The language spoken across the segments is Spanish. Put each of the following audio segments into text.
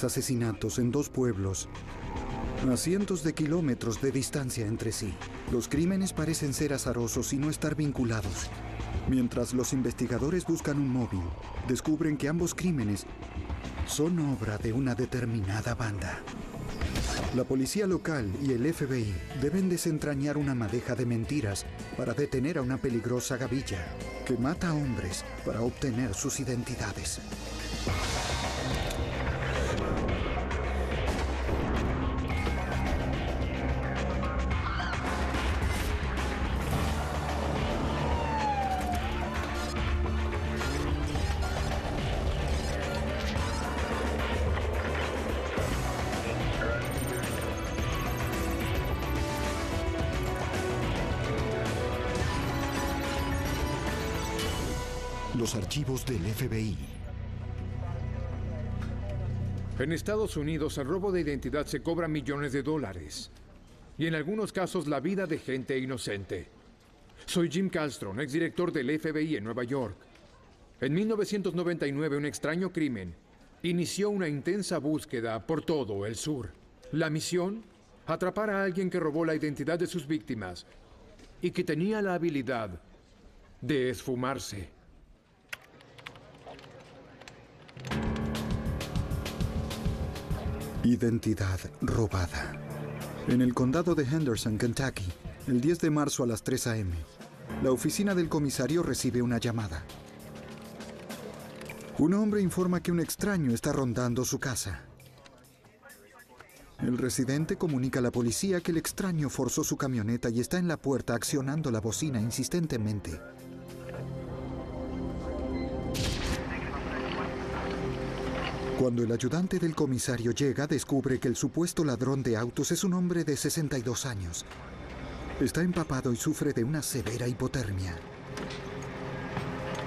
brutales asesinatos en dos pueblos, a cientos de kilómetros de distancia entre sí. Los crímenes parecen ser azarosos y no estar vinculados. Mientras los investigadores buscan un móvil, descubren que ambos crímenes son obra de una determinada banda. La policía local y el FBI deben desentrañar una madeja de mentiras para detener a una peligrosa gavilla que mata a hombres para obtener sus identidades. Los archivos del FBI. En Estados Unidos, el robo de identidad se cobra millones de dólares. Y en algunos casos, la vida de gente inocente. Soy Jim Kallstrom, exdirector del FBI en Nueva York. En 1999, un extraño crimen inició una intensa búsqueda por todo el sur. La misión: atrapar a alguien que robó la identidad de sus víctimas y que tenía la habilidad de esfumarse. Identidad robada. En el condado de Henderson, Kentucky, el 10 de marzo a las 3 a.m., la oficina del comisario recibe una llamada. Un hombre informa que un extraño está rondando su casa. El residente comunica a la policía que el extraño forzó su camioneta y está en la puerta accionando la bocina insistentemente. Cuando el ayudante del comisario llega, descubre que el supuesto ladrón de autos es un hombre de 62 años. Está empapado y sufre de una severa hipotermia.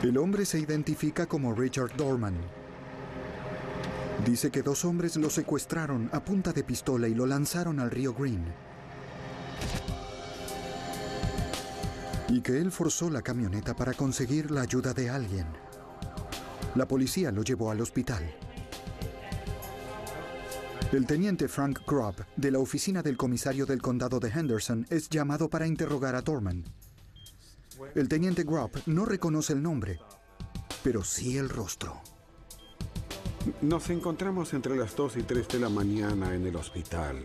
El hombre se identifica como Richard Dorman. Dice que dos hombres lo secuestraron a punta de pistola y lo lanzaron al río Green. Y que él forzó la camioneta para conseguir la ayuda de alguien. La policía lo llevó al hospital. El teniente Frank Grubb, de la oficina del comisario del condado de Henderson, es llamado para interrogar a Dorman. El teniente Grubb no reconoce el nombre, pero sí el rostro. Nos encontramos entre las 2 y 3 de la mañana en el hospital.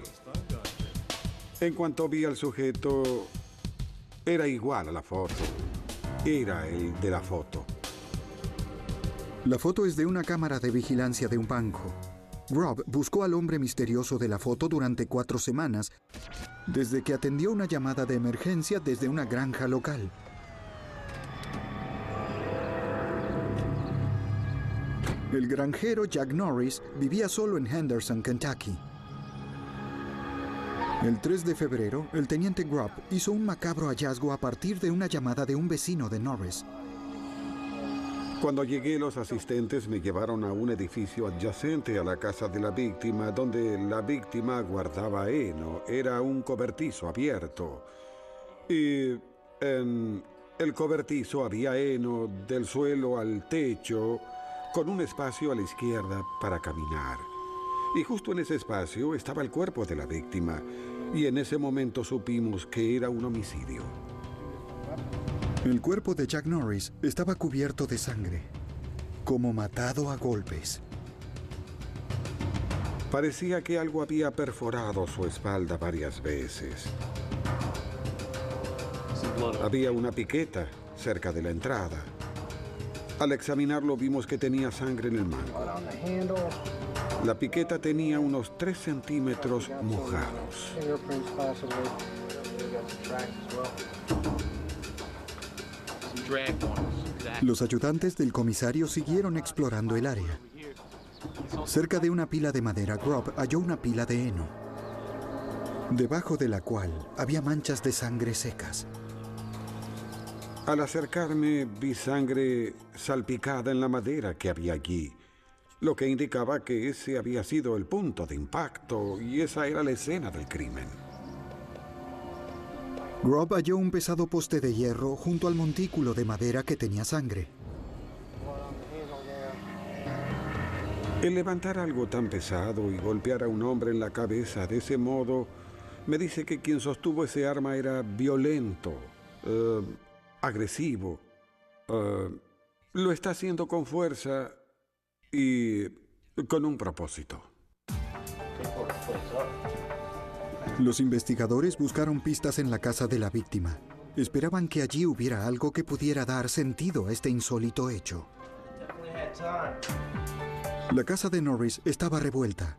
En cuanto vi al sujeto, era igual a la foto. Era el de la foto. La foto es de una cámara de vigilancia de un banco. Grubb buscó al hombre misterioso de la foto durante 4 semanas, desde que atendió una llamada de emergencia desde una granja local. El granjero Jack Norris vivía solo en Henderson, Kentucky. El 3 de febrero, el teniente Grubb hizo un macabro hallazgo a partir de una llamada de un vecino de Norris. Cuando llegué, los asistentes me llevaron a un edificio adyacente a la casa de la víctima, donde la víctima guardaba heno. Era un cobertizo abierto. Y en el cobertizo había heno del suelo al techo, con un espacio a la izquierda para caminar. Y justo en ese espacio estaba el cuerpo de la víctima. Y en ese momento supimos que era un homicidio. El cuerpo de Jack Norris estaba cubierto de sangre, como matado a golpes. Parecía que algo había perforado su espalda varias veces. Había una piqueta cerca de la entrada. Al examinarlo vimos que tenía sangre en el mango. La piqueta tenía unos 3 centímetros mojados. Los ayudantes del comisario siguieron explorando el área. Cerca de una pila de madera, Grubb halló una pila de heno, debajo de la cual había manchas de sangre secas. Al acercarme, vi sangre salpicada en la madera que había allí, lo que indicaba que ese había sido el punto de impacto y esa era la escena del crimen. Grubb halló un pesado poste de hierro junto al montículo de madera que tenía sangre. El levantar algo tan pesado y golpear a un hombre en la cabeza de ese modo me dice que quien sostuvo ese arma era violento, agresivo. Lo está haciendo con fuerza y con un propósito. Los investigadores buscaron pistas en la casa de la víctima. Esperaban que allí hubiera algo que pudiera dar sentido a este insólito hecho. La casa de Norris estaba revuelta.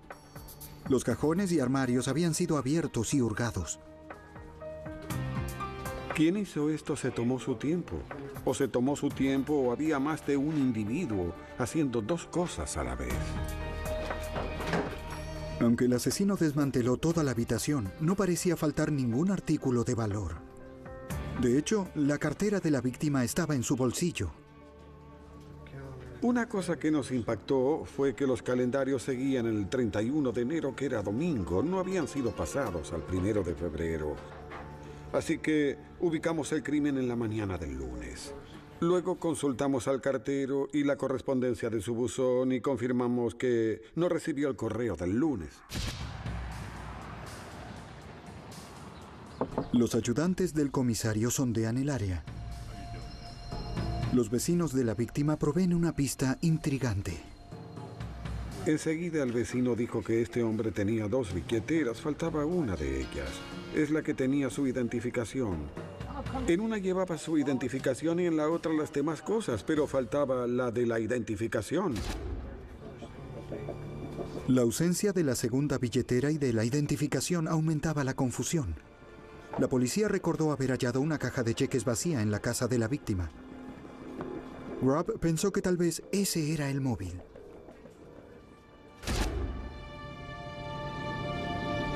Los cajones y armarios habían sido abiertos y hurgados. ¿Quién hizo esto? ¿Se tomó su tiempo? ¿O se tomó su tiempo o había más de un individuo haciendo dos cosas a la vez? Aunque el asesino desmanteló toda la habitación, no parecía faltar ningún artículo de valor. De hecho, la cartera de la víctima estaba en su bolsillo. Una cosa que nos impactó fue que los calendarios seguían el 31 de enero, que era domingo. No habían sido pasados al 1 de febrero. Así que ubicamos el crimen en la mañana del lunes. Luego consultamos al cartero y la correspondencia de su buzón y confirmamos que no recibió el correo del lunes. Los ayudantes del comisario sondean el área. Los vecinos de la víctima proveen una pista intrigante. Enseguida el vecino dijo que este hombre tenía 2 billeteras, faltaba una de ellas. Es la que tenía su identificación. En una llevaba su identificación y en la otra las demás cosas, pero faltaba la de la identificación. La ausencia de la segunda billetera y de la identificación aumentaba la confusión. La policía recordó haber hallado una caja de cheques vacía en la casa de la víctima. Rob pensó que tal vez ese era el móvil.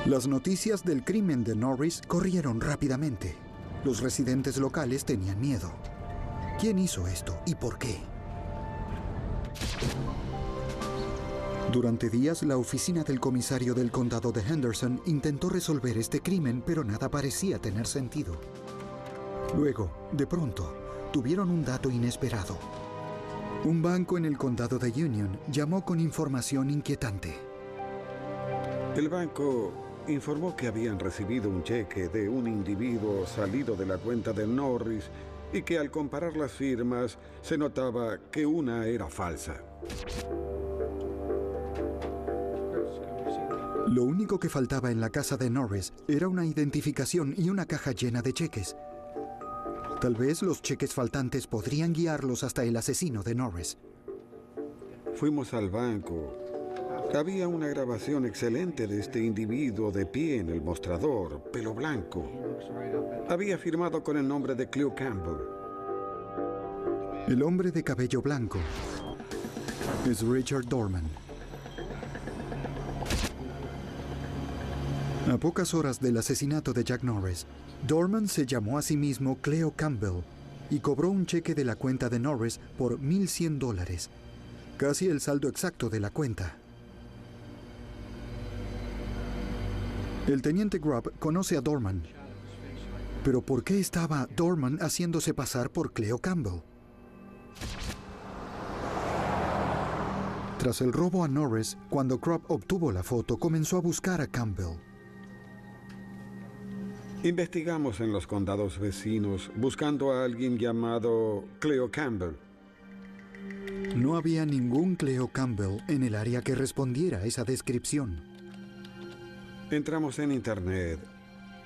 Las noticias del crimen de Norris corrieron rápidamente. Los residentes locales tenían miedo. ¿Quién hizo esto y por qué? Durante días, la oficina del comisario del condado de Henderson intentó resolver este crimen, pero nada parecía tener sentido. Luego, de pronto, tuvieron un dato inesperado. Un banco en el condado de Union llamó con información inquietante. El banco informó que habían recibido un cheque de un individuo salido de la cuenta de Norris y que al comparar las firmas se notaba que una era falsa. Lo único que faltaba en la casa de Norris era una identificación y una caja llena de cheques. Tal vez los cheques faltantes podrían guiarlos hasta el asesino de Norris. Fuimos al banco. Había una grabación excelente de este individuo de pie en el mostrador, pelo blanco. Había firmado con el nombre de Cleo Campbell. El hombre de cabello blanco es Richard Dorman. A pocas horas del asesinato de Jack Norris, Dorman se llamó a sí mismo Cleo Campbell y cobró un cheque de la cuenta de Norris por $1,100, casi el saldo exacto de la cuenta. El teniente Grubb conoce a Dorman. Pero ¿por qué estaba Dorman haciéndose pasar por Cleo Campbell? Tras el robo a Norris, cuando Grubb obtuvo la foto, comenzó a buscar a Campbell. Investigamos en los condados vecinos buscando a alguien llamado Cleo Campbell. No había ningún Cleo Campbell en el área que respondiera a esa descripción. Entramos en internet.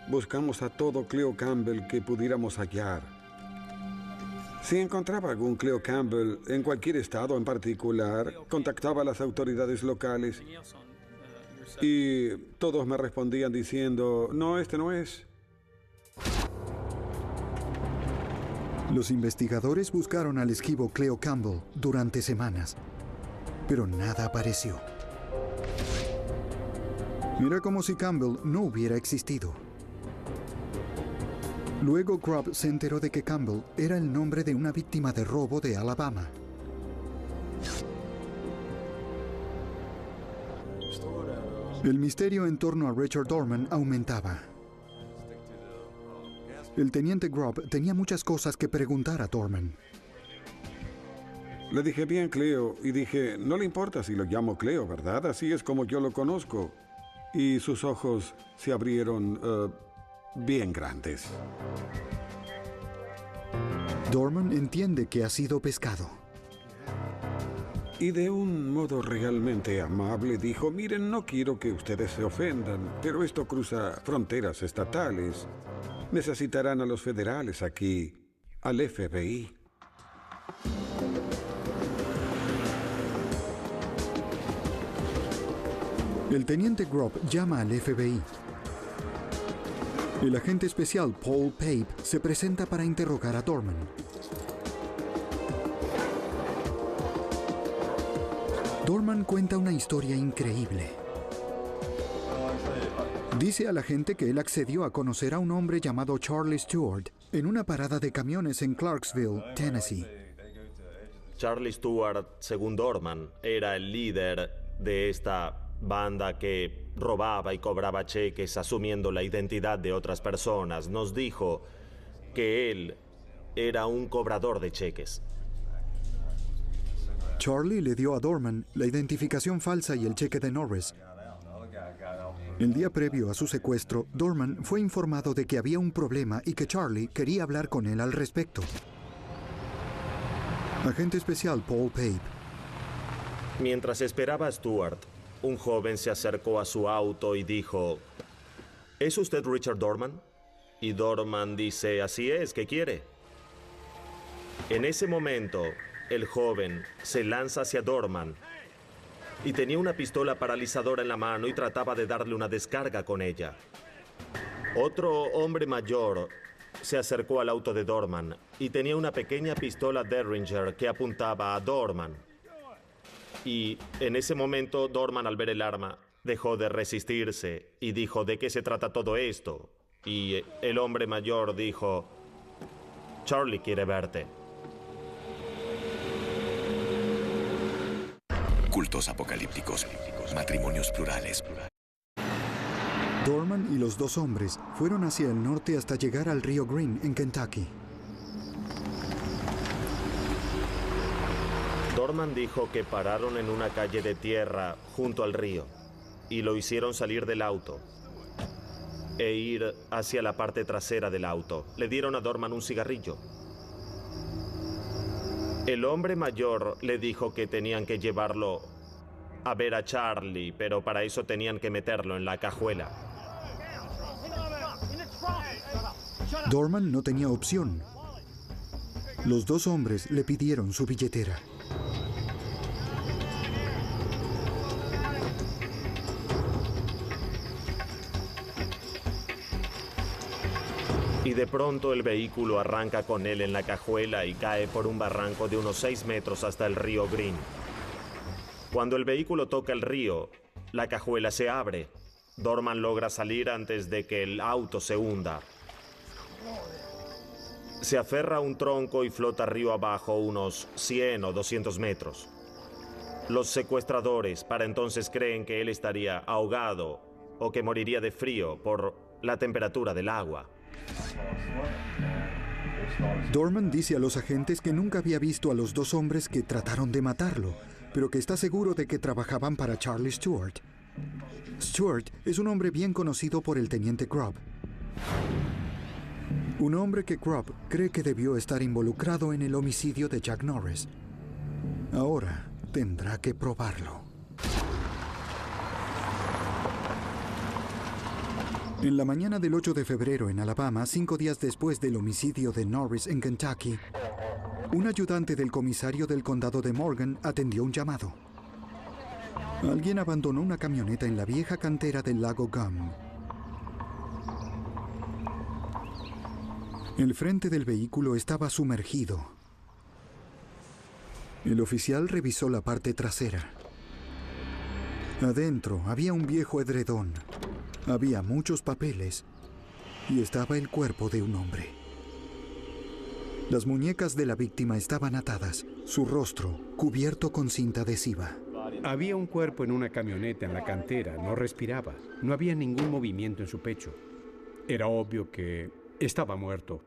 Buscamos a todo Cleo Campbell que pudiéramos hallar. Si encontraba algún Cleo Campbell en cualquier estado en particular, contactaba a las autoridades locales y todos me respondían diciendo, no, este no es. Los investigadores buscaron al esquivo Cleo Campbell durante semanas, pero nada apareció. Era como si Campbell no hubiera existido. Luego Grubb se enteró de que Campbell era el nombre de una víctima de robo de Alabama. El misterio en torno a Richard Dorman aumentaba. El teniente Grubb tenía muchas cosas que preguntar a Dorman. Le dije, bien, Cleo, y dije, no le importa si lo llamo Cleo, ¿verdad? Así es como yo lo conozco. Y sus ojos se abrieron bien grandes. Dorman entiende que ha sido pescado. Y de un modo realmente amable dijo, miren, no quiero que ustedes se ofendan, pero esto cruza fronteras estatales. Necesitarán a los federales aquí, al FBI. El teniente Grubb llama al FBI. El agente especial Paul Pape se presenta para interrogar a Dorman. Dorman cuenta una historia increíble. Dice a la gente que él accedió a conocer a un hombre llamado Charlie Stewart en una parada de camiones en Clarksville, Tennessee. Charlie Stewart, según Dorman, era el líder de esta banda que robaba y cobraba cheques asumiendo la identidad de otras personas. Nos dijo que él era un cobrador de cheques. Charlie le dio a Dorman la identificación falsa y el cheque de Norris. El día previo a su secuestro, Dorman fue informado de que había un problema y que Charlie quería hablar con él al respecto. Agente especial Paul Pape. Mientras esperaba a Stewart, un joven se acercó a su auto y dijo, ¿es usted Richard Dorman? Y Dorman dice, así es, ¿qué quiere? En ese momento, el joven se lanza hacia Dorman y tenía una pistola paralizadora en la mano y trataba de darle una descarga con ella. Otro hombre mayor se acercó al auto de Dorman y tenía una pequeña pistola Derringer que apuntaba a Dorman. Y en ese momento, Dorman, al ver el arma, dejó de resistirse y dijo, ¿de qué se trata todo esto? Y el hombre mayor dijo, Charlie quiere verte. Cultos apocalípticos, matrimonios plurales. Dorman y los dos hombres fueron hacia el norte hasta llegar al río Green, en Kentucky. Dorman dijo que pararon en una calle de tierra junto al río y lo hicieron salir del auto e ir hacia la parte trasera del auto. Le dieron a Dorman un cigarrillo. El hombre mayor le dijo que tenían que llevarlo a ver a Charlie, pero para eso tenían que meterlo en la cajuela. Dorman no tenía opción. Los dos hombres le pidieron su billetera. Y de pronto el vehículo arranca con él en la cajuela y cae por un barranco de unos 6 metros hasta el río Green. Cuando el vehículo toca el río, la cajuela se abre. Dorman logra salir antes de que el auto se hunda. Se aferra a un tronco y flota río abajo unos 100 o 200 metros. Los secuestradores para entonces creen que él estaría ahogado o que moriría de frío por la temperatura del agua. Dorman dice a los agentes que nunca había visto a los dos hombres que trataron de matarlo, pero que está seguro de que trabajaban para Charlie Stewart. Stewart es un hombre bien conocido por el teniente Grubb. Un hombre que Grubb cree que debió estar involucrado en el homicidio de Jack Norris. Ahora tendrá que probarlo. En la mañana del 8 de febrero en Alabama, 5 días después del homicidio de Norris en Kentucky, un ayudante del comisario del condado de Morgan atendió un llamado. Alguien abandonó una camioneta en la vieja cantera del lago Gum. El frente del vehículo estaba sumergido. El oficial revisó la parte trasera. Adentro había un viejo edredón. Había muchos papeles y estaba el cuerpo de un hombre. Las muñecas de la víctima estaban atadas, su rostro cubierto con cinta adhesiva. Había un cuerpo en una camioneta en la cantera, no respiraba, no había ningún movimiento en su pecho. Era obvio que estaba muerto.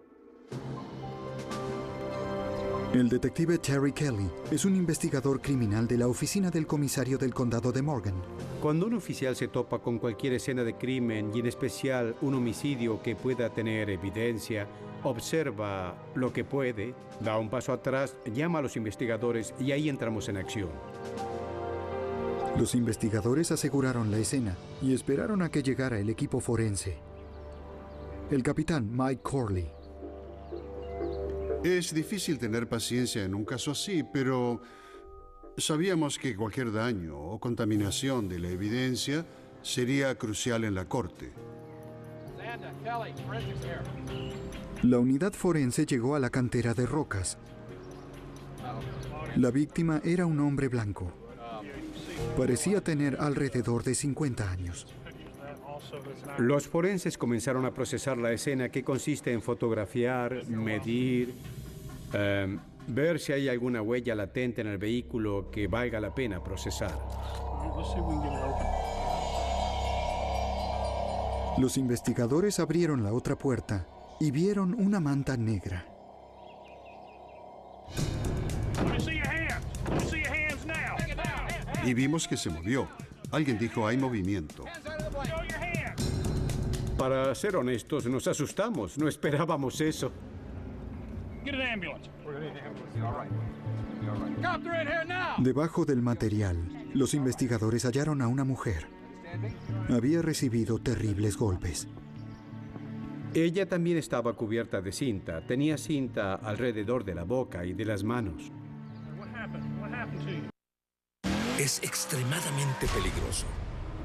El detective Terry Kelly es un investigador criminal de la oficina del comisario del condado de Morgan. Cuando un oficial se topa con cualquier escena de crimen, y en especial un homicidio que pueda tener evidencia, observa lo que puede, da un paso atrás, llama a los investigadores y ahí entramos en acción. Los investigadores aseguraron la escena y esperaron a que llegara el equipo forense. El capitán Mike Corley. Es difícil tener paciencia en un caso así, pero sabíamos que cualquier daño o contaminación de la evidencia sería crucial en la corte. La unidad forense llegó a la cantera de rocas. La víctima era un hombre blanco. Parecía tener alrededor de 50 años. Los forenses comenzaron a procesar la escena, que consiste en fotografiar, medir, ver si hay alguna huella latente en el vehículo que valga la pena procesar. Los investigadores abrieron la otra puerta y vieron una manta negra. Y vimos que se movió. Alguien dijo, hay movimiento. Para ser honestos, nos asustamos. No esperábamos eso. Debajo del material, los investigadores hallaron a una mujer. Había recibido terribles golpes. Ella también estaba cubierta de cinta. Tenía cinta alrededor de la boca y de las manos. Es extremadamente peligroso,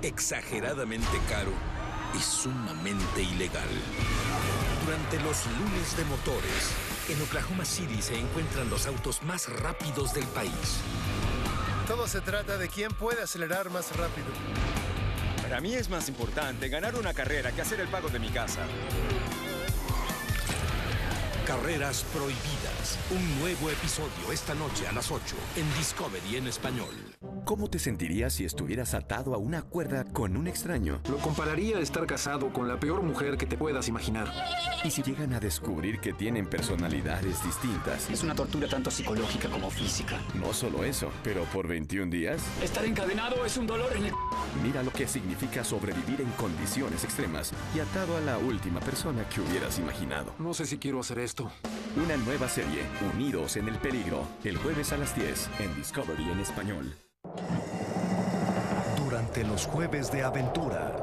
exageradamente caro y sumamente ilegal. Durante los lunes de motores, en Oklahoma City se encuentran los autos más rápidos del país. Todo se trata de quién puede acelerar más rápido. Para mí es más importante ganar una carrera que hacer el pago de mi casa. Carreras Prohibidas. Un nuevo episodio esta noche a las 8 en Discovery en español. ¿Cómo te sentirías si estuvieras atado a una cuerda con un extraño? Lo compararía a estar casado con la peor mujer que te puedas imaginar. ¿Y si llegan a descubrir que tienen personalidades distintas? Es una tortura tanto psicológica como física. No solo eso, pero por 21 días... Estar encadenado es un dolor en el... Mira lo que significa sobrevivir en condiciones extremas y atado a la última persona que hubieras imaginado. No sé si quiero hacer esto. Una nueva serie, Unidos en el Peligro, el jueves a las 10 en Discovery en español. Durante los jueves de aventura.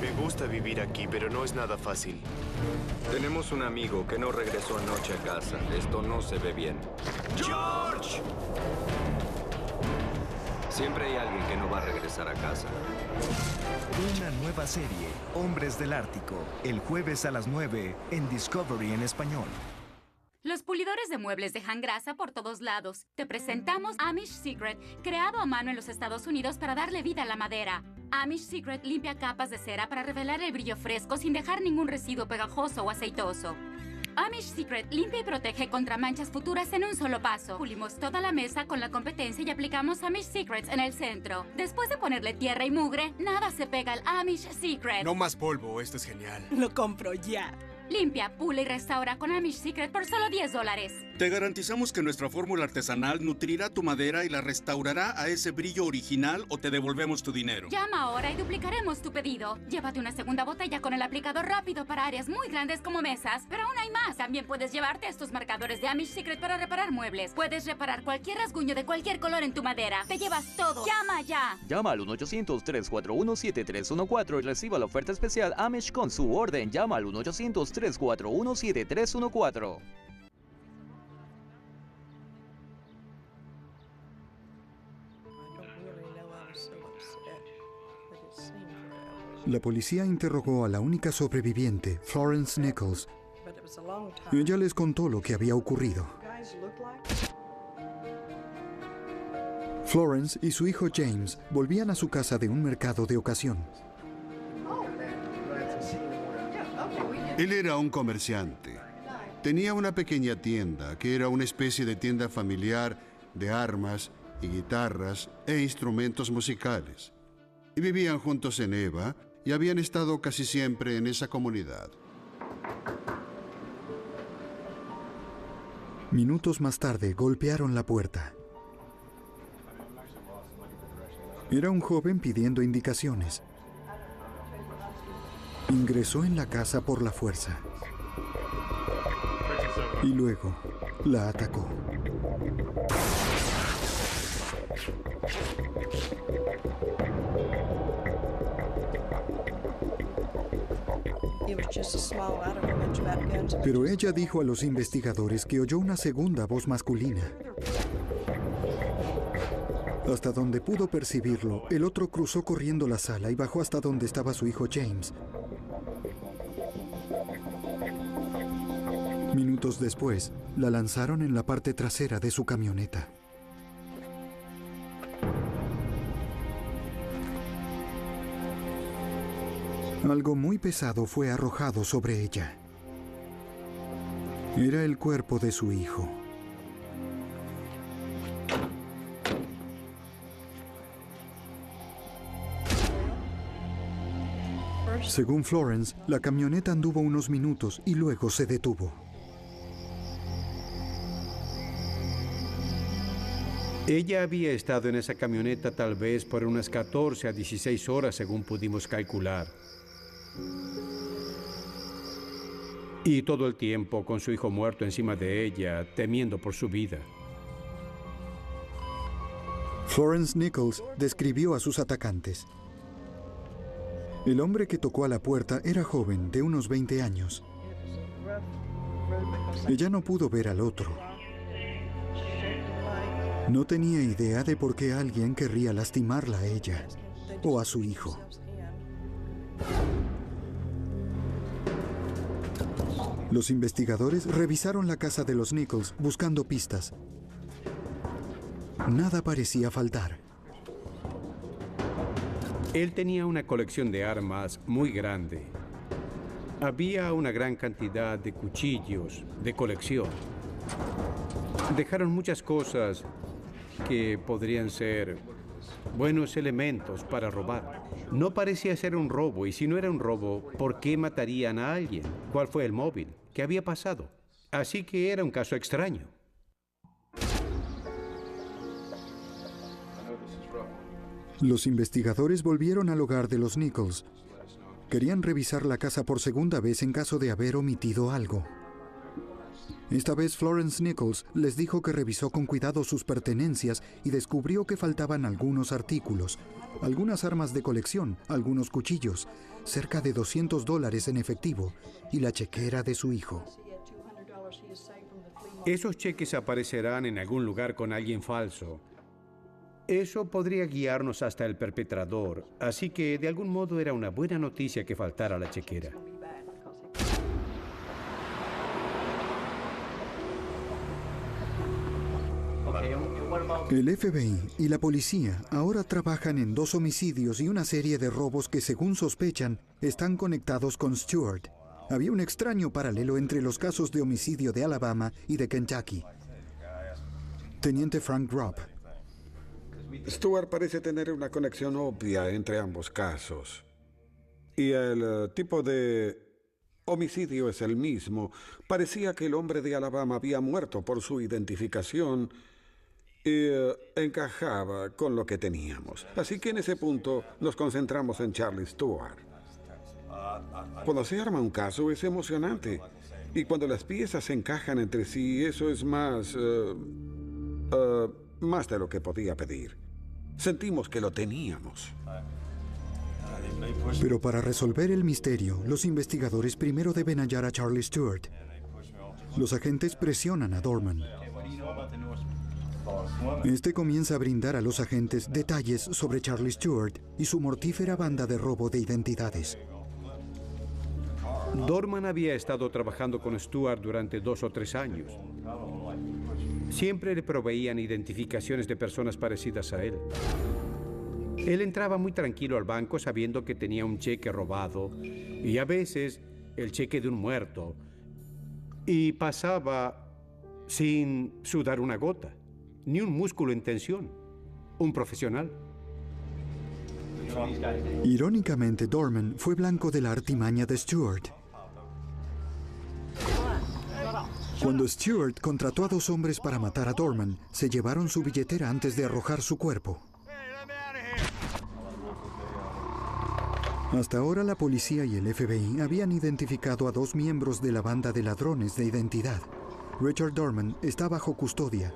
Me gusta vivir aquí, pero no es nada fácil. Tenemos un amigo que no regresó anoche a casa. Esto no se ve bien. ¡George! Siempre hay alguien que no va a regresar a casa. Una nueva serie, Hombres del Ártico, el jueves a las 9 en Discovery en español. Los pulidores de muebles dejan grasa por todos lados. Te presentamos Amish Secret, creado a mano en los Estados Unidos para darle vida a la madera. Amish Secret limpia capas de cera para revelar el brillo fresco sin dejar ningún residuo pegajoso o aceitoso. Amish Secret limpia y protege contra manchas futuras en un solo paso. Pulimos toda la mesa con la competencia y aplicamos Amish Secrets en el centro. Después de ponerle tierra y mugre, nada se pega al Amish Secret. No más polvo, esto es genial. Lo compro ya. Limpia, pule y restaura con Amish Secret por solo $10. Te garantizamos que nuestra fórmula artesanal nutrirá tu madera y la restaurará a ese brillo original o te devolvemos tu dinero. Llama ahora y duplicaremos tu pedido. Llévate una segunda botella con el aplicador rápido para áreas muy grandes como mesas. Pero aún hay más. También puedes llevarte estos marcadores de Amish Secret para reparar muebles. Puedes reparar cualquier rasguño de cualquier color en tu madera. Te llevas todo. ¡Llama ya! Llama al 1-800-341-7314 y reciba la oferta especial Amish con su orden. Llama al 1-800-341-7314. La policía interrogó a la única sobreviviente, Florence Nichols. Ella les contó lo que había ocurrido. Florence y su hijo James volvían a su casa de un mercado de ocasión. Él era un comerciante. Tenía una pequeña tienda que era una especie de tienda familiar de armas y guitarras e instrumentos musicales. Y vivían juntos en Eva y habían estado casi siempre en esa comunidad. Minutos más tarde golpearon la puerta. Era un joven pidiendo indicaciones. Ingresó en la casa por la fuerza. Y luego la atacó. Pero ella dijo a los investigadores que oyó una segunda voz masculina. Hasta donde pudo percibirlo, el otro cruzó corriendo la sala y bajó hasta donde estaba su hijo James. Minutos después, la lanzaron en la parte trasera de su camioneta. Algo muy pesado fue arrojado sobre ella. Era el cuerpo de su hijo. Según Florence, la camioneta anduvo unos minutos y luego se detuvo. Ella había estado en esa camioneta tal vez por unas 14 a 16 horas, según pudimos calcular. Y todo el tiempo con su hijo muerto encima de ella, temiendo por su vida. Florence Nichols describió a sus atacantes. El hombre que tocó a la puerta era joven, de unos 20 años. Ella no pudo ver al otro. No tenía idea de por qué alguien querría lastimarla a ella o a su hijo. Los investigadores revisaron la casa de los Nichols buscando pistas. Nada parecía faltar. Él tenía una colección de armas muy grande. Había una gran cantidad de cuchillos de colección. Dejaron muchas cosas que podrían ser buenos elementos para robar. No parecía ser un robo, y si no era un robo, ¿por qué matarían a alguien? ¿Cuál fue el móvil? ¿Qué había pasado? Así que era un caso extraño. Los investigadores volvieron al hogar de los Nichols. Querían revisar la casa por segunda vez en caso de haber omitido algo. Esta vez Florence Nichols les dijo que revisó con cuidado sus pertenencias y descubrió que faltaban algunos artículos, algunas armas de colección, algunos cuchillos, cerca de $200 en efectivo y la chequera de su hijo. Esos cheques aparecerán en algún lugar con alguien falso. Eso podría guiarnos hasta el perpetrador, así que de algún modo era una buena noticia que faltara la chequera. El FBI y la policía ahora trabajan en 2 homicidios y una serie de robos que, según sospechan, están conectados con Stewart. Había un extraño paralelo entre los casos de homicidio de Alabama y de Kentucky. Teniente Frank Rupp. Stewart parece tener una conexión obvia entre ambos casos. Y el tipo de homicidio es el mismo. Parecía que el hombre de Alabama había muerto por su identificación y encajaba con lo que teníamos. Así que en ese punto nos concentramos en Charlie Stewart. Cuando se arma un caso es emocionante. Y cuando las piezas se encajan entre sí, eso es más de lo que podía pedir. Sentimos que lo teníamos. Pero para resolver el misterio, los investigadores primero deben hallar a Charlie Stewart. Los agentes presionan a Dorman. Este comienza a brindar a los agentes detalles sobre Charlie Stewart y su mortífera banda de robo de identidades. Dorman había estado trabajando con Stewart durante 2 o 3 años. Siempre le proveían identificaciones de personas parecidas a él. Él entraba muy tranquilo al banco sabiendo que tenía un cheque robado y a veces el cheque de un muerto, y pasaba sin sudar una gota, ni un músculo en tensión. Un profesional. Irónicamente, Dorman fue blanco de la artimaña de Stewart. Cuando Stewart contrató a 2 hombres para matar a Dorman, se llevaron su billetera antes de arrojar su cuerpo. Hasta ahora la policía y el FBI habían identificado a 2 miembros de la banda de ladrones de identidad. Richard Dorman está bajo custodia,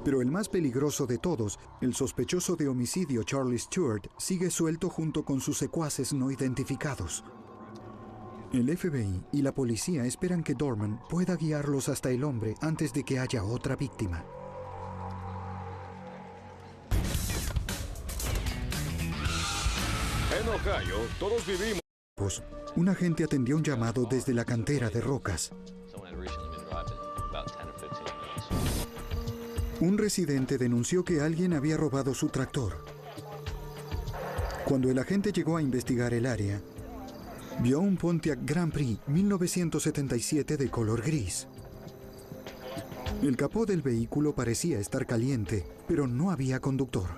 pero el más peligroso de todos, el sospechoso de homicidio Charlie Stewart, sigue suelto junto con sus secuaces no identificados. El FBI y la policía esperan que Dorman pueda guiarlos hasta el hombre antes de que haya otra víctima. En Ohio, todos vivimos. Un agente atendió un llamado desde la cantera de rocas. Un residente denunció que alguien había robado su tractor. Cuando el agente llegó a investigar el área, vio un Pontiac Grand Prix 1977 de color gris. El capó del vehículo parecía estar caliente, pero no había conductor.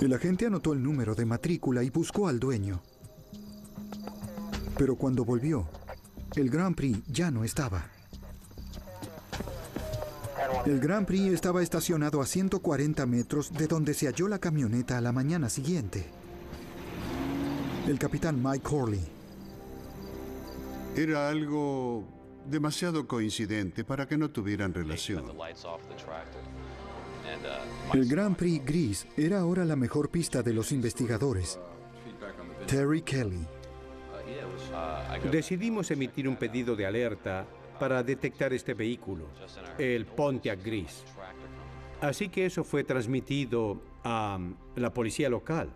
El agente anotó el número de matrícula y buscó al dueño. Pero cuando volvió, el Grand Prix ya no estaba. El Grand Prix estaba estacionado a 140 metros de donde se halló la camioneta a la mañana siguiente. El capitán Mike Corley. Era algo demasiado coincidente para que no tuvieran relación. El Grand Prix gris era ahora la mejor pista de los investigadores. Terry Kelly. Decidimos emitir un pedido de alerta para detectar este vehículo, el Pontiac gris. Así que eso fue transmitido a la policía local.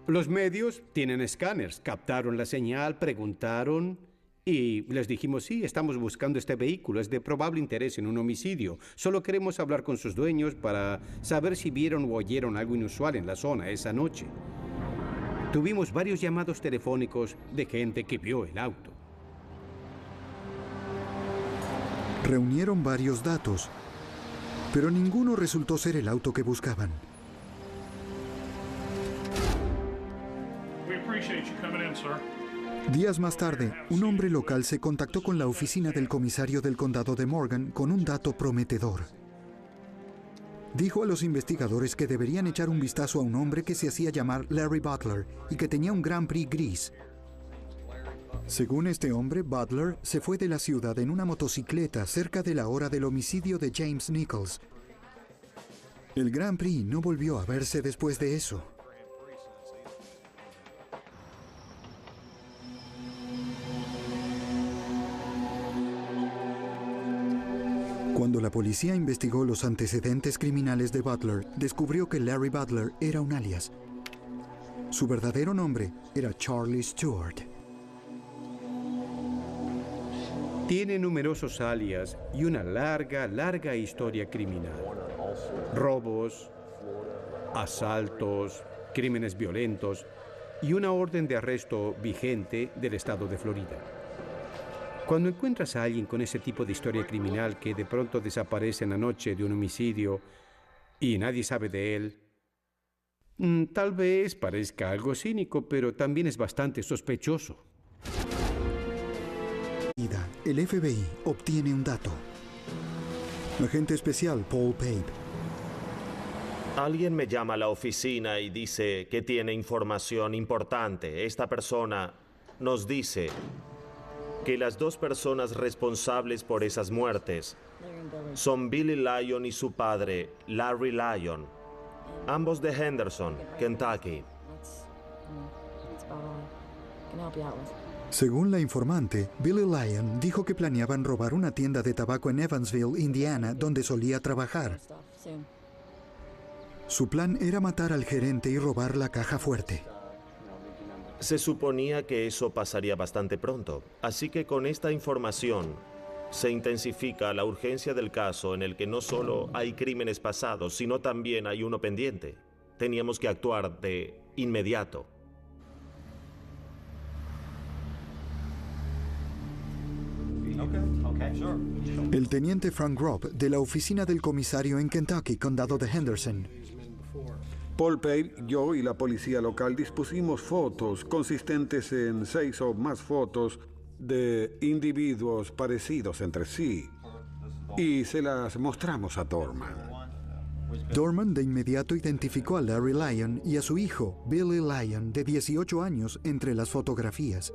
Los medios tienen escáneres, captaron la señal, preguntaron y les dijimos, sí, estamos buscando este vehículo, es de probable interés en un homicidio. Solo queremos hablar con sus dueños para saber si vieron o oyeron algo inusual en la zona esa noche. Tuvimos varios llamados telefónicos de gente que vio el auto. Reunieron varios datos, pero ninguno resultó ser el auto que buscaban. Días más tarde, un hombre local se contactó con la oficina del comisario del condado de Morgan con un dato prometedor. Dijo a los investigadores que deberían echar un vistazo a un hombre que se hacía llamar Larry Butler y que tenía un Grand Prix gris. Según este hombre, Butler se fue de la ciudad en una motocicleta cerca de la hora del homicidio de James Nichols. El Grand Prix no volvió a verse después de eso. Cuando la policía investigó los antecedentes criminales de Butler, descubrió que Larry Butler era un alias. Su verdadero nombre era Charlie Stewart. Tiene numerosos alias y una larga historia criminal. Robos, asaltos, crímenes violentos y una orden de arresto vigente del estado de Florida. Cuando encuentras a alguien con ese tipo de historia criminal que de pronto desaparece en la noche de un homicidio y nadie sabe de él, tal vez parezca algo cínico, pero también es bastante sospechoso. El FBI obtiene un dato. Agente especial Paul Pape. Alguien me llama a la oficina y dice que tiene información importante. Esta persona nos dice que las 2 personas responsables por esas muertes son Billy Lyon y su padre, Larry Lyon, ambos de Henderson, Kentucky. Según la informante, Billy Lyon dijo que planeaban robar una tienda de tabaco en Evansville, Indiana, donde solía trabajar. Su plan era matar al gerente y robar la caja fuerte. Se suponía que eso pasaría bastante pronto, así que con esta información se intensifica la urgencia del caso en el que no solo hay crímenes pasados, sino también hay uno pendiente. Teníamos que actuar de inmediato. El teniente Frank Gropp, de la oficina del comisario en Kentucky, condado de Henderson, Paul Pape, yo y la policía local dispusimos fotos consistentes en 6 o más fotos de individuos parecidos entre sí y se las mostramos a Dorman. Dorman de inmediato identificó a Larry Lyon y a su hijo, Billy Lyon, de 18 años, entre las fotografías.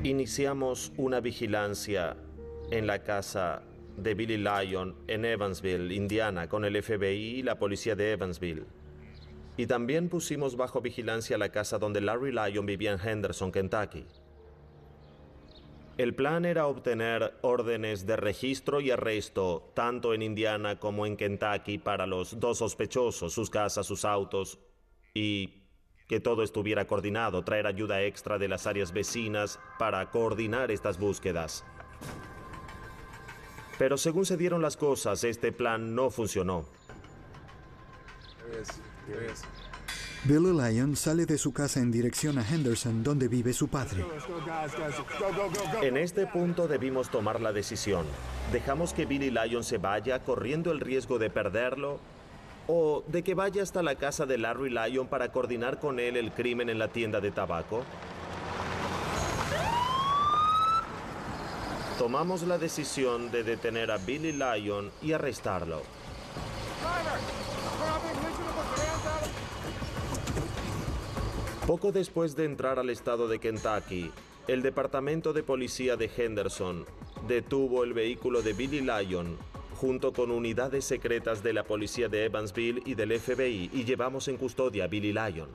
Iniciamos una vigilancia en la casa de Billy Lyon en Evansville, Indiana, con el FBI y la policía de Evansville. Y también pusimos bajo vigilancia la casa donde Larry Lyon vivía en Henderson, Kentucky. El plan era obtener órdenes de registro y arresto, tanto en Indiana como en Kentucky, para los 2 sospechosos, sus casas, sus autos, y que todo estuviera coordinado, traer ayuda extra de las áreas vecinas para coordinar estas búsquedas. Pero según se dieron las cosas, este plan no funcionó. Billy Lyon sale de su casa en dirección a Henderson, donde vive su padre. En este punto debimos tomar la decisión. ¿Dejamos que Billy Lyon se vaya corriendo el riesgo de perderlo? ¿O de que vaya hasta la casa de Larry Lyon para coordinar con él el crimen en la tienda de tabaco? Tomamos la decisión de detener a Billy Lyon y arrestarlo. Poco después de entrar al estado de Kentucky, el departamento de policía de Henderson detuvo el vehículo de Billy Lyon junto con unidades secretas de la policía de Evansville y del FBI y llevamos en custodia a Billy Lyon.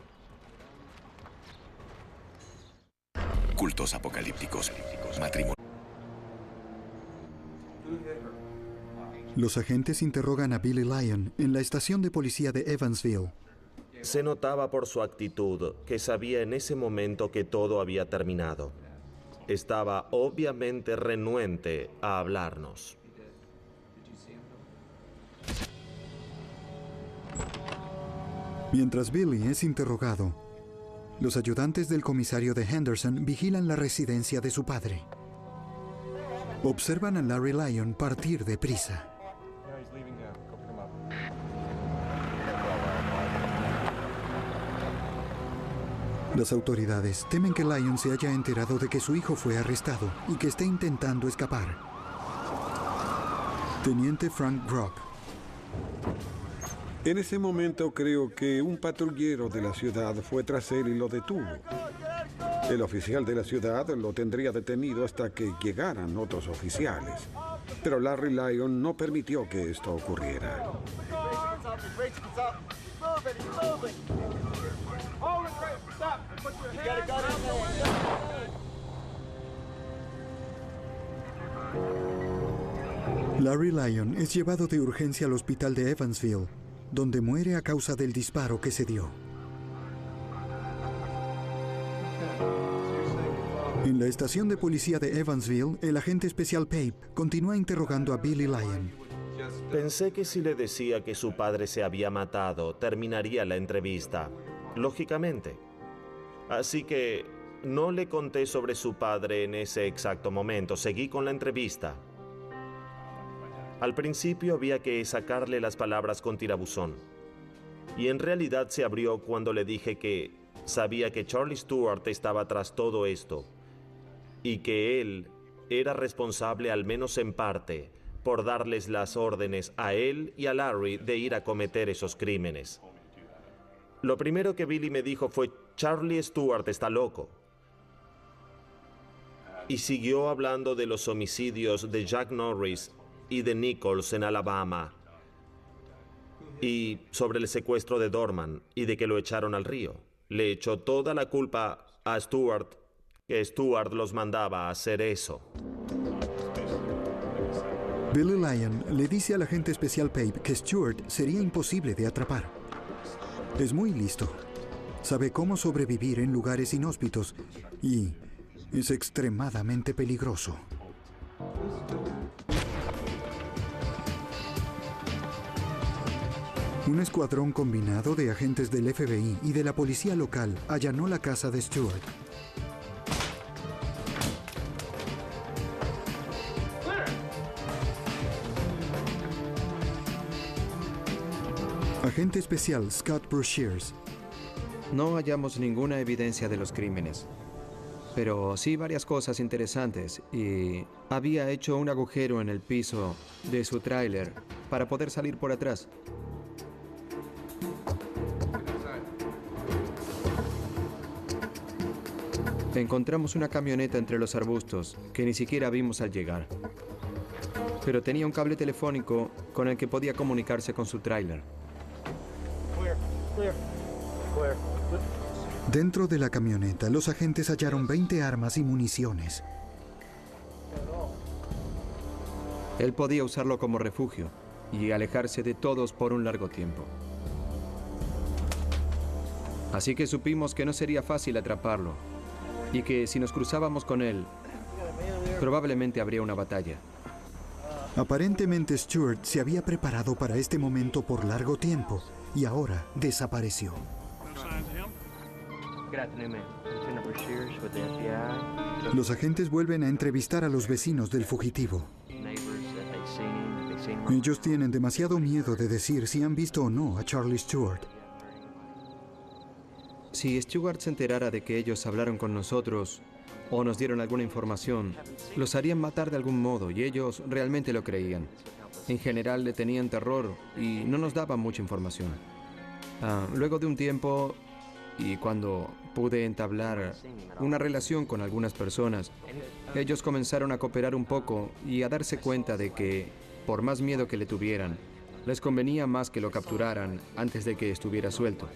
Cultos apocalípticos, matrimonio. Los agentes interrogan a Billy Lyon en la estación de policía de Evansville. Se notaba por su actitud que sabía en ese momento que todo había terminado. Estaba obviamente renuente a hablarnos. Mientras Billy es interrogado, los ayudantes del comisario de Henderson vigilan la residencia de su padre. Observan a Larry Lyon partir deprisa. Las autoridades temen que Lyon se haya enterado de que su hijo fue arrestado y que esté intentando escapar. Teniente Frank Gropp. En ese momento creo que un patrullero de la ciudad fue tras él y lo detuvo. El oficial de la ciudad lo tendría detenido hasta que llegaran otros oficiales. Pero Larry Lyon no permitió que esto ocurriera. Larry Lyon es llevado de urgencia al hospital de Evansville, donde muere a causa del disparo que se dio. En la estación de policía de Evansville, el agente especial Pape continúa interrogando a Billy Lyon. Pensé que si le decía que su padre se había matado, terminaría la entrevista, lógicamente. Así que no le conté sobre su padre en ese exacto momento, seguí con la entrevista. Al principio había que sacarle las palabras con tirabuzón. Y en realidad se abrió cuando le dije que sabía que Charlie Stewart estaba tras todo esto y que él era responsable, al menos en parte, por darles las órdenes a él y a Larry de ir a cometer esos crímenes. Lo primero que Billy me dijo fue: Charlie Stewart está loco. Y siguió hablando de los homicidios de Jack Norris y de Nichols en Alabama, y sobre el secuestro de Dorman y de que lo echaron al río. Le echó toda la culpa a Stewart, que Stewart los mandaba a hacer eso. Billy Lyon le dice al agente especial Pape que Stewart sería imposible de atrapar. Es muy listo. Sabe cómo sobrevivir en lugares inhóspitos y es extremadamente peligroso. Un escuadrón combinado de agentes del FBI y de la policía local allanó la casa de Stewart. Agente especial Scott Brashears. No hallamos ninguna evidencia de los crímenes, pero sí varias cosas interesantes, y había hecho un agujero en el piso de su tráiler para poder salir por atrás. Encontramos una camioneta entre los arbustos que ni siquiera vimos al llegar, pero tenía un cable telefónico con el que podía comunicarse con su tráiler. Dentro de la camioneta, los agentes hallaron 20 armas y municiones. Él podía usarlo como refugio y alejarse de todos por un largo tiempo. Así que supimos que no sería fácil atraparlo y que si nos cruzábamos con él, probablemente habría una batalla. Aparentemente Stewart se había preparado para este momento por largo tiempo y ahora desapareció. Los agentes vuelven a entrevistar a los vecinos del fugitivo. Ellos tienen demasiado miedo de decir si han visto o no a Charlie Stewart. Si Stewart se enterara de que ellos hablaron con nosotros o nos dieron alguna información, los harían matar de algún modo, y ellos realmente lo creían. En general le tenían terror y no nos daban mucha información. Luego de un tiempo, y cuando pude entablar una relación con algunas personas, ellos comenzaron a cooperar un poco y a darse cuenta de que, por más miedo que le tuvieran, les convenía más que lo capturaran antes de que estuviera suelto.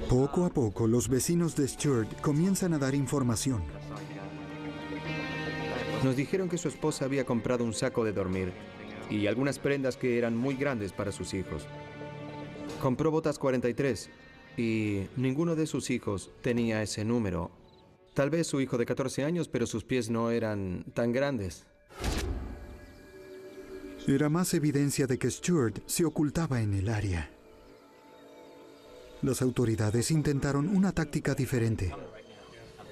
Poco a poco, los vecinos de Stewart comienzan a dar información. Nos dijeron que su esposa había comprado un saco de dormir y algunas prendas que eran muy grandes para sus hijos. Compró botas 43 y ninguno de sus hijos tenía ese número. Tal vez su hijo de 14 años, pero sus pies no eran tan grandes. Era más evidencia de que Stewart se ocultaba en el área. Las autoridades intentaron una táctica diferente.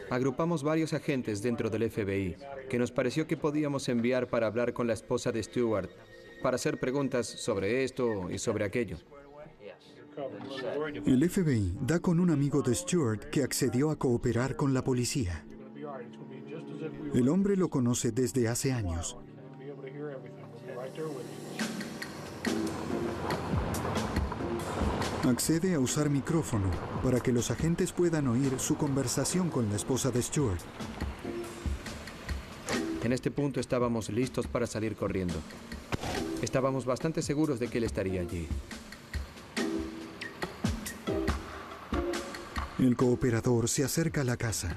Agrupamos varios agentes dentro del FBI que nos pareció que podíamos enviar para hablar con la esposa de Stewart, para hacer preguntas sobre esto y sobre aquello. El FBI da con un amigo de Stewart que accedió a cooperar con la policía. El hombre lo conoce desde hace años. Accede a usar micrófono para que los agentes puedan oír su conversación con la esposa de Stewart. En este punto estábamos listos para salir corriendo. Estábamos bastante seguros de que él estaría allí. El cooperador se acerca a la casa.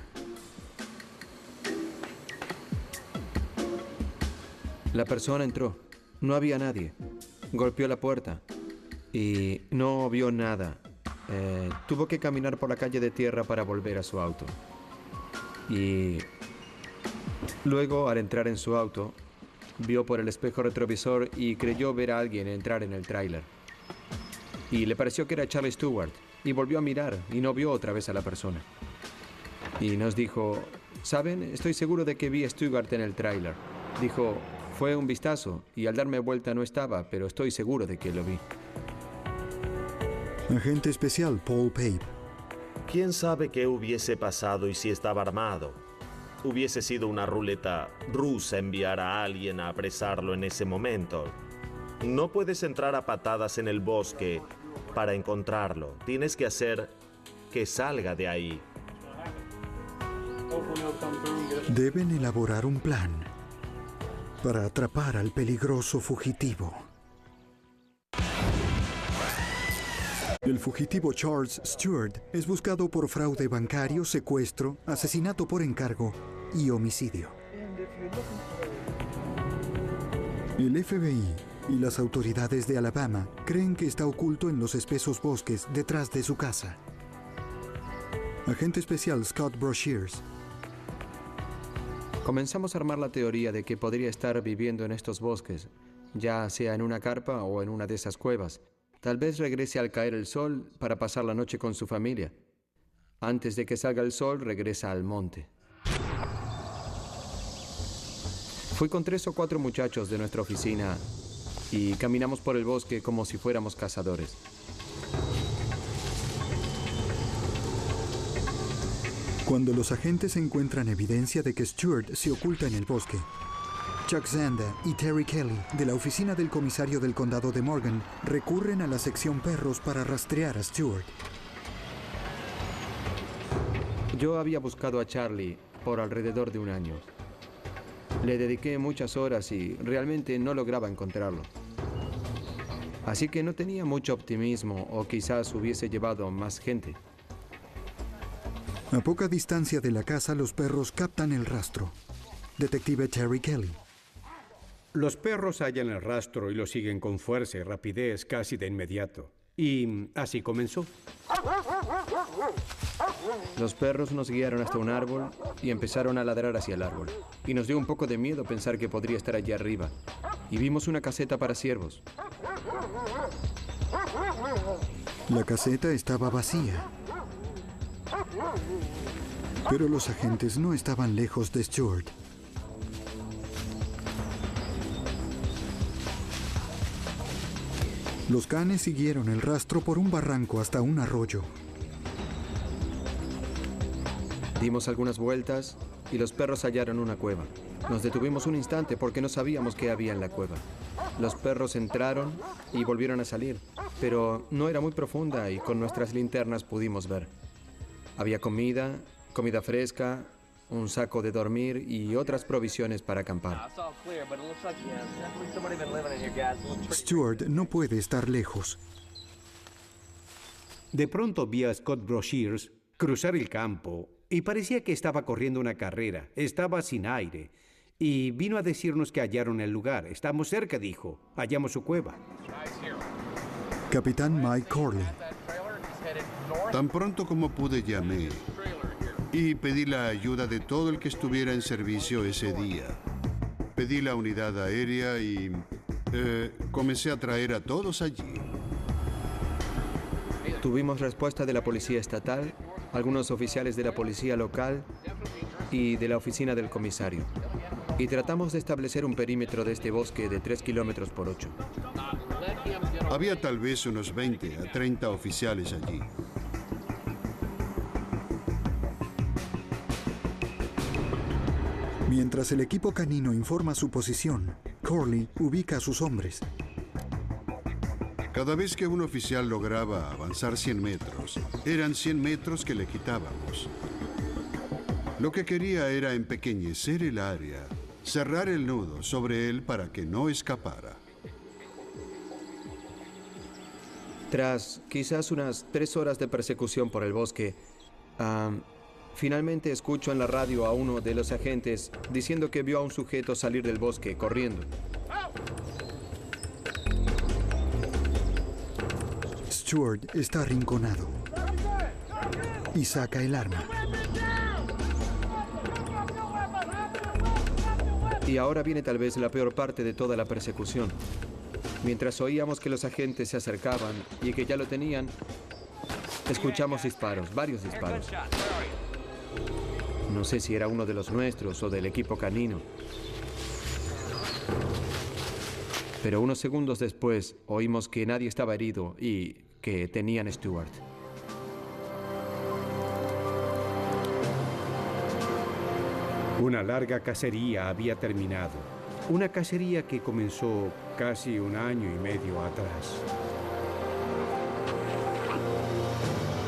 La persona entró. No había nadie. Golpeó la puerta y no vio nada. Tuvo que caminar por la calle de tierra para volver a su auto. Y luego, al entrar en su auto, vio por el espejo retrovisor y creyó ver a alguien entrar en el tráiler. Y le pareció que era Charlie Stewart. Y volvió a mirar y no vio otra vez a la persona. Y nos dijo, ¿saben? Estoy seguro de que vi a Stewart en el tráiler. Dijo, fue un vistazo y al darme vuelta no estaba, pero estoy seguro de que lo vi. Agente especial Paul Pape. ¿Quién sabe qué hubiese pasado y si estaba armado? Hubiese sido una ruleta rusa enviar a alguien a apresarlo en ese momento. No puedes entrar a patadas en el bosque para encontrarlo. Tienes que hacer que salga de ahí. Deben elaborar un plan para atrapar al peligroso fugitivo. El fugitivo Charles Stewart es buscado por fraude bancario, secuestro, asesinato por encargo y homicidio. El FBI y las autoridades de Alabama creen que está oculto en los espesos bosques detrás de su casa. Agente especial Scott Brashears. Comenzamos a armar la teoría de que podría estar viviendo en estos bosques, ya sea en una carpa o en una de esas cuevas. Tal vez regrese al caer el sol para pasar la noche con su familia. Antes de que salga el sol, regresa al monte. Fui con 3 o 4 muchachos de nuestra oficina y caminamos por el bosque como si fuéramos cazadores. Cuando los agentes encuentran evidencia de que Stuart se oculta en el bosque, Chuck Zanda y Terry Kelly, de la oficina del comisario del condado de Morgan, recurren a la sección perros para rastrear a Stuart. Yo había buscado a Charlie por alrededor de un año. Le dediqué muchas horas y realmente no lograba encontrarlo. Así que no tenía mucho optimismo, o quizás hubiese llevado más gente. A poca distancia de la casa, los perros captan el rastro. Detective Terry Kelly. Los perros hallan el rastro y lo siguen con fuerza y rapidez casi de inmediato. Y así comenzó. Los perros nos guiaron hasta un árbol y empezaron a ladrar hacia el árbol. Y nos dio un poco de miedo pensar que podría estar allí arriba. Y vimos una caseta para ciervos. La caseta estaba vacía. Pero los agentes no estaban lejos de Stuart. Los canes siguieron el rastro por un barranco hasta un arroyo. Dimos algunas vueltas y los perros hallaron una cueva. Nos detuvimos un instante porque no sabíamos qué había en la cueva. Los perros entraron y volvieron a salir, pero no era muy profunda y con nuestras linternas pudimos ver. Había comida fresca, un saco de dormir y otras provisiones para acampar. Stuart no puede estar lejos. De pronto vi a Scott Brashears cruzar el campo y parecía que estaba corriendo una carrera. Estaba sin aire y vino a decirnos que hallaron el lugar. Estamos cerca, dijo. Hallamos su cueva. Capitán Mike Corley. Tan pronto como pude llamé y pedí la ayuda de todo el que estuviera en servicio ese día. Pedí la unidad aérea y comencé a traer a todos allí. Tuvimos respuesta de la policía estatal, algunos oficiales de la policía local y de la oficina del comisario. Y tratamos de establecer un perímetro de este bosque de 3 kilómetros por 8. Había tal vez unos 20 a 30 oficiales allí. Mientras el equipo canino informa su posición, Corley ubica a sus hombres. Cada vez que un oficial lograba avanzar 100 metros, eran 100 metros que le quitábamos. Lo que quería era empequeñecer el área, cerrar el nudo sobre él para que no escapara. Tras quizás unas 3 horas de persecución por el bosque, finalmente escucho en la radio a uno de los agentes diciendo que vio a un sujeto salir del bosque corriendo. Stuart está arrinconado y saca el arma. Y ahora viene tal vez la peor parte de toda la persecución. Mientras oíamos que los agentes se acercaban y que ya lo tenían, escuchamos disparos, varios disparos. No sé si era uno de los nuestros o del equipo canino. Pero unos segundos después oímos que nadie estaba herido y que tenían a Stuart. Una larga cacería había terminado. Una cacería que comenzó casi 1 año y medio atrás.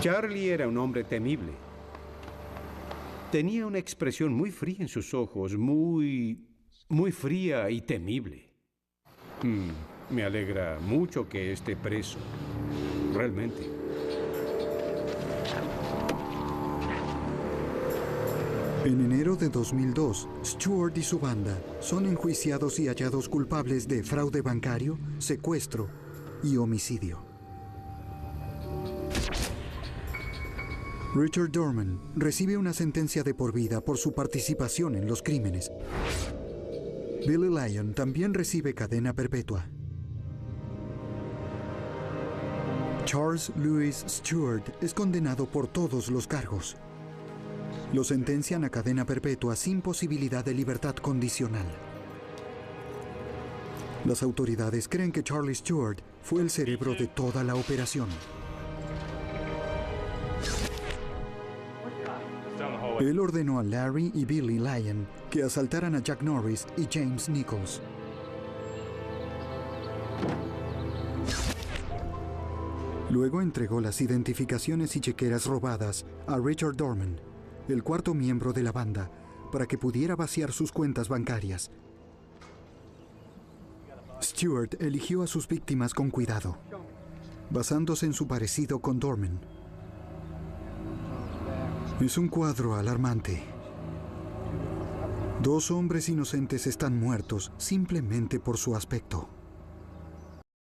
Charlie era un hombre temible. Tenía una expresión muy fría en sus ojos, muy fría y temible. Me alegra mucho que esté preso, realmente. En enero de 2002, Stuart y su banda son enjuiciados y hallados culpables de fraude bancario, secuestro y homicidio. Richard Dorman recibe una sentencia de por vida por su participación en los crímenes. Billy Lyon también recibe cadena perpetua. Charles Louis Stuart es condenado por todos los cargos. Lo sentencian a cadena perpetua sin posibilidad de libertad condicional. Las autoridades creen que Charlie Stewart fue el cerebro de toda la operación. Él ordenó a Larry y Billy Lyon que asaltaran a Jack Norris y James Nichols. Luego entregó las identificaciones y chequeras robadas a Richard Dorman, el cuarto miembro de la banda, para que pudiera vaciar sus cuentas bancarias. Stewart eligió a sus víctimas con cuidado, basándose en su parecido con Dorman. Es un cuadro alarmante. 2 hombres inocentes están muertos simplemente por su aspecto.